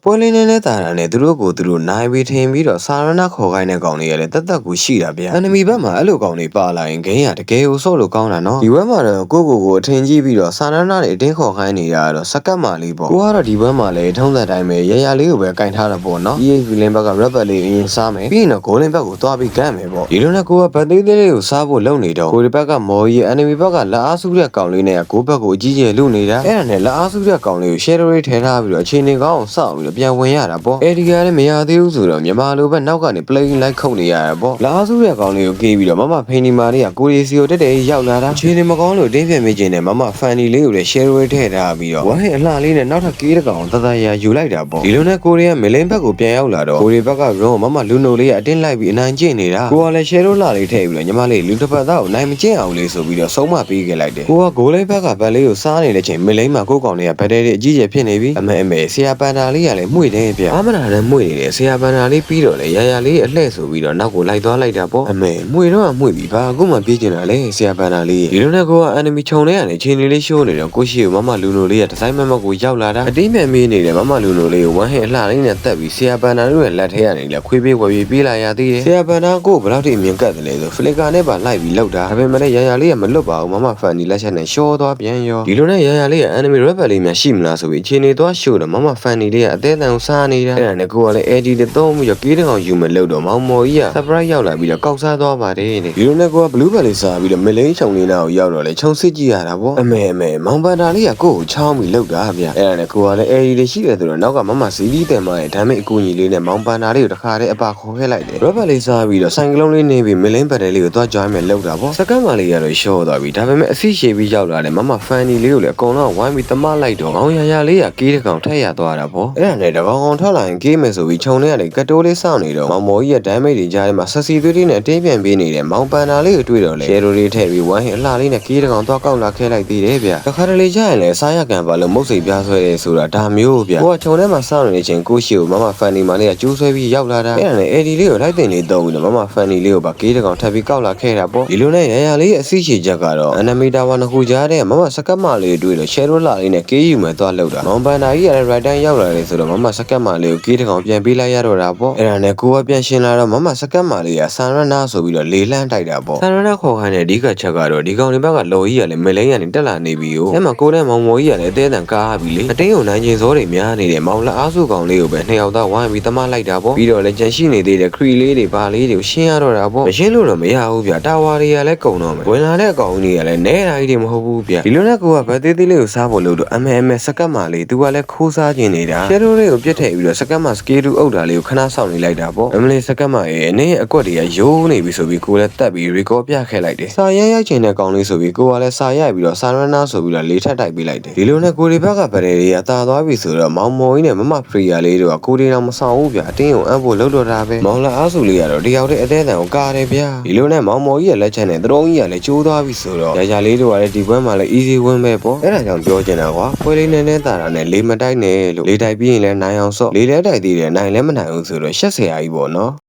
ပွဲလေးနဲ့တာတာနဲ့သူတို့ကိုသူတို့နိုင်ပြီးထင်ပြီးတော့စာရဏခေါ်ခိုင်းတဲ့ကောင်လေးရလေတက်တက်ကိုရှိတာဗျာအန်မီဘက်မှာအဲ့လိုကောင်လေးပါလာရင်ဂိမ်းရတကယ်ကိုဆော့လို့ကောင်းတာနော်ဒီဘက်မှာတော့ကိုအထင်ကြီးပြီးတော့စာရဏတွေအတင်းခေါ်ခိုင်းနေတာတော့စကတ်မာလေးပေါ့ကိုကတော့ဒီဘက်မှာလည်းထုံးစံတိုင်းပဲရရလေးကိုပဲကင်ထားတာပေါ့နော် EA လင်းဘက်က rapper လေးအရင်စားမယ်ပြီးရင်တော့ဂိုးလင်းဘက်ကိုသွားပြီးကမ်းမယ်ပေါ့ဒီလိုနဲ့ကိုကဗတ်သေးသေးလေးကိုစားဖို့လုပ်နေတော့ကိုဒီဘက်ကမော်ကြီးအန်မီဘက်ကလက်အားစုတဲ့ကောင်လေးနဲ့ကိုဘက်ကိုအကြီးကျယ်လူနေတာအဲ့ဒါနဲ့လက်အားစုတဲ့ကောင်လေးကို share တွေထဲထားပြီးတော့အချိန်နေကောင်းအောင်စောင့်ပြီးတော့ပြန်ဝင်ရတာပေါ့အဲ့ဒီကလည်းမရသေးဘူးဆိုတော့မြန်မာလိုပဲနောက်ကနေ playing like ခုတ်နေရတာပေါ့လက်အားစုတဲ့ကောင်လေးကိုကေးပြီးတော့မမဖိနီမာလေးကကိုရီစီကိုတက်တက်ရောက်လာတာအချိန်နေမကောင်းလို့တင်းပြန်မိခြင်းနဲ့မမ funny လေးကိုလည်း share တွေထည့်ထားပြီးတော့ဝိုင်းအလှလေးနဲ့နောက်ထပ်ကေးတဲ့ကောင်တတရာယူလိုက်တာပေါ့ဒီလိုနဲ့ကိုရီးယားမလင်းဘက်ကိုပြန်ရောက်လာတော့ကိုရီဘက်ကရုံးမမလူနိုလေးကအတင်းလိုက်ပြီးအနိုင်ကျင့်နေတာကိုကလည်း share လှလေးထည့်ပြီးတော့ညီမလေးလူတစ်ပတ်သားကိုနိုင်မကျင့်အောင်လေးဆိုပြီးတော့ဆုံးမပေးခဲ့လိုက်တယ်ကိုကဂိုးလေးဘက်ကဘက်လေးကိုစားနေတဲ့ချိန်မလင်းမှာကိုကောင်လေးကဘက်တဲလေးအကြီးကျယ်ဖြစ်နေပြီအမေဆရာပန်တာလေးကလည်းမှု့တယ်ဗျာအမနာလည်းမှု့နေတယ်ဆရာပန်တာလေးပြီးတော့လေရရလေးအလှဲ့ဆိုပြီးတော့နောက်ကိုလိုက်သွားလိုက်တာပေါ့အမေမှု့တော့မှု့ပြီဘာအခုမှပြေးကျင်တာလေဆရာပန်တာလေးဒီလိုနဲ့ကိုကအန်မီခြုံနေရတယ်ချင်းလေးရှိုးနေတော့ကိုရှိကိုမမလူနိုလေးကဒီဇိုင်းမမကိုရောက်လာတာအတင်းမြန်မေးနေတယ်မမလူနိုလေးကိုဝမ်းဟင်အလှလေးနဲ့တက်ပြီးဆရာပန်တာတို့ရဲ့လက်ထဲကနေလက်ခွေးပေးဝယ်ပြီးပြေးလာရသေးတယ်ဆရာပန်တာကိုဘယ်လောက်ထိအမြင်ကတ်တယ်လဲဆိုဖလီကာနဲ့ပါလိုက်ပြီးလောက်တာဒါပေမဲ့လည်းရရလေးကမလွတ်ပါဘူးမမဖန်နီလက်ချက်နဲ့ရှောသွားပြန်ရောဒီလိုနဲ့ရရလေးကအန်မီ rapper လေးများရှိမလားဆိုပြီးချင်းနေသွားရှို့တော့မမဖန်နီလေးကအသေးအံစားနေတာအဲ့ဒါနဲ့ကိုကလည်း AD တွေသုံးပြီးတော့ကေးတဲ့ကောင်ယူမလို့တော့မောင်မော်ကြီးက surprise ရောက်လာပြီးတော့ကောက်စားသွားပါတယ်တဲ့ဒီလိုနဲ့ကိုက blue bell လေးစားပြီးတော့မလိန်ချုံလေးနာကိုရောက်တော့လေခြုံစစ်ကြည့်ရတာပေါ့အမေမောင်ပန်တာလေးကကိုကိုချောင်းပြီးလောက်တာဗျအဲ့ဒါနဲ့ကိုကလည်း AD တွေရှိတယ်ဆိုတော့နောက်ကမမဇီလီတယ်မရဲ့ဒါမဲ့အကူကြီးလေးနဲ့မောင်ပန်တာလေးကိုတခါတည်းအပါခေါ်ခဲ့လိုက်တယ် rapper လေးစားပြီးတော့ဆိုင်ကလုံးလေးနေပြီးမလိန်ပတ်တယ်လေးကိုသွား join မယ်လောက်တာပေါ့စကတ်မလေးကတော့ရှော့သွားပြီဒါပေမဲ့အစီရှည်ပြီးရောက်လာတယ်မမ funny လေးကိုလည်းအကုန်လုံးဝိုင်းပြီးတမလိုက်တော့အောင်ရလေးကကေးတဲ့ကောင်ထက်ရသွားတာပေါ့အဲ့ဒါနဲ့တကောင်ကောင်ထွက်လာရင်ကေးမယ်ဆိုပြီးခြုံနေရတယ်ကတိုးလေးစောင့်နေတော့မောင်မော်ကြီးရဲ့ damage တွေကြားထဲမှာဆက်စီသွေးလေးနဲ့အတင်းပြန်ပေးနေတယ်မောင်ပန်တာလေးကိုတွေ့တော့လေ share လေးထည့်ပြီးဝိုင်းဟင်အလှလေးနဲ့ကေးတဲ့ကောင်သွားကောက်လာခဲ့လိုက်သေးတယ်ဗျတခါတလေကြာရင်လည်းစားရကန်ပါလို့မုတ်စိတ်ပြားဆွဲတယ်ဆိုတာဒါမျိုးဗျကိုကခြုံထဲမှာစောင့်နေချိန်ကိုရှိကိုမမ funny မလေးကကျိုးဆွဲပြီးရောက်လာတာအဲ့ဒါနဲ့ AD လေးကိုလိုက်တင်လေးတုံးပြီးတော့မမ funny လေးကိုပါကေးတဲ့ကောင်ထပ်ပြီးကောက်လာခဲ့တာပေါ့ဒီလိုနဲ့ရလေးရဲ့အစီရှည်ချက်ကတော့ enemy tower နှစ်ခုကြားထဲမမစကတ်မလေးတွေ့လို့ share လာလေးနဲ့ကေးယူမယ်သွားလောက်တာမောင်ပန်တာကြီးကလည်း right time ရောက်လာတယ်ဆိုတော့မမစကတ်မလေးကိုကေးတဲ့ကောင်ပြန်ပေးလိုက်ရတော့တာပေါ့အဲ့ဒါနဲ့ကိုကပြန်ရှင်းလာတော့မမစကတ်မလေးကဆန်ရနာဆိုပြီးတော့လေလန်းတိုက်တာပေါ့ဆန်ရနာခေါ်ခိုင်းတဲ့အဓိကချက်ကတော့ဒီကောင်လေးဘက်ကလော်ကြီးကလည်းမလိန်ကနေတက်လာနေပြီကိုအဲ့မှာကိုနဲ့မောင်မော်ကြီးကလည်းအသေးအံကားပြီလေအတင်းကိုနိုင်ချင်းစောတွေများနေတယ်မောင်လက်အားစုကောင်လေးကိုပဲနှစ်ယောက်သားဝိုင်းပြီးတမလိုက်တာပေါ့ပြီးတော့လည်းကြံရှိနေသေးတယ်ခရီလေးတွေဘာလေးတွေကိုရှင်းရတော့တာပေါ့မရှင်းလို့တော့မရဘူးဗျတာဝါတွေကလည်းကုန်တော့မယ်ဝင်လာတဲ့အကောင်ကြီးကလည်းနဲတာကြီးတွေမဟုတ်ဘူးဗျဒီလိုနဲ့ကိုကဗတ်သေးသေးလေးကိုစားဖို့လို့တော့အမေစကတ်မလေးသူကလည်းခိုးစားခြင်းနေတာရှယ်ရိုလေးကိုပြစ်ထည့်ပြီးတော့စကတ်မစကေးတူအုပ်တာလေးကိုခဏဆောင်နေလိုက်တာပေါ့အမလေးစကတ်မရဲ့အနေရဲ့အကွက်တွေကယိုးနေပြီဆိုပြီးကိုလည်းတက်ပြီး record ပြခဲ့လိုက်တယ်စာရိုက်ချင်တဲ့ကောင်လေးဆိုပြီးကိုကလည်းစာရိုက်ပြီးတော့စာရနာဆိုပြီးတော့လေးထပ်တိုက်ပေးလိုက်တယ်ဒီလိုနဲ့ကိုဒီဘက်ကဗရဲတွေအသာသွားပြီဆိုတော့မောင်မော်ကြီးနဲ့မမဖရီယာလေးတို့ကကိုဒီတော့မဆောင်ဘူးဗျအတင်းကိုအံ့ဖို့လှုပ်တော့တာပဲမောင်လာအားစုလေးကတော့တယောက်တည်းအသေးအံကိုကားတယ်ဗျဒီလိုနဲ့မောင်မော်ကြီးရဲ့လက်ချက်နဲ့တရုံးကြီးကလည်းကျိုးသွားပြီဆိုတော့ရလေးတို့ကလည်းဒီဘက်မှာလည်း easy win ပဲပေါ့အဲ့ဒါကြောင့်ပြောချင်တာကွာပွဲလေးနဲ့တာတာနဲ့လေးမတိုက်နဲ့လို့လေးတိုက်ပြီးရင်လည်းနိုင်အောင်ဆော့လေးလဲတိုက်သေးတယ်နိုင်လည်းမနိုင်ဘူးဆိုတော့ရှက်စရာကြီးပေါ့နော်